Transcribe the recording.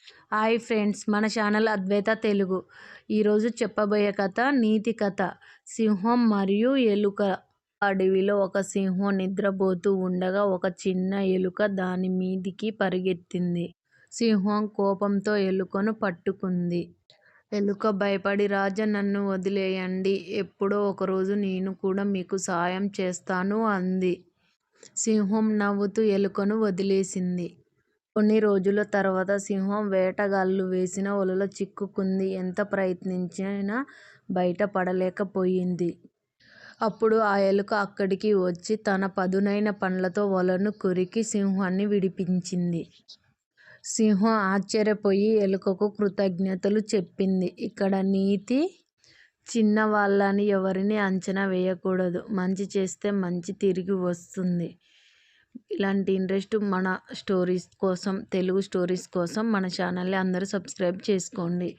Hi friends, మన channel అద్వైత తెలుగు. ఈరోజు చెప్పబోయే కథ నీతి కథ. సింహం మరియు ఎలుక. అడవిలో ఒక సింహం నిద్రపోతూ ఉండగా ఒక చిన్న ఎలుక దాని మీదికి పరిగెత్తింది. సింహం కోపంతో ఎలుకను పట్టుకుంది. ఎలుక భయపడి, రాజా, నన్ను వదిలేయండి, ఎప్పుడో ఒకరోజు నేను కూడా మీకు సాయం చేస్తాను అంది. సింహం నవ్వుతూ ఎలుకను వదిలేసింది. కొన్ని రోజుల తర్వాత సింహం వేటగాళ్ళు వేసిన వలలో చిక్కుకుంది. ఎంత ప్రయత్నించినా బయటపడలేకపోయింది. అప్పుడు ఆ ఎలుక అక్కడికి వచ్చి తన పదునైన పండ్లతో వలను కొరికి సింహాన్ని విడిపించింది. సింహం ఆశ్చర్యపోయి ఎలుకకు కృతజ్ఞతలు చెప్పింది. ఇక్కడ నీతి: చిన్నవాళ్ళని ఎవరిని అంచనా వేయకూడదు. మంచి చేస్తే మంచి తిరిగి వస్తుంది. ఇలాంటి ఇంట్రెస్ట్ మన స్టోరీస్ కోసం, తెలుగు స్టోరీస్ కోసం మన ఛానల్ని అందరూ సబ్స్క్రైబ్ చేసుకోండి.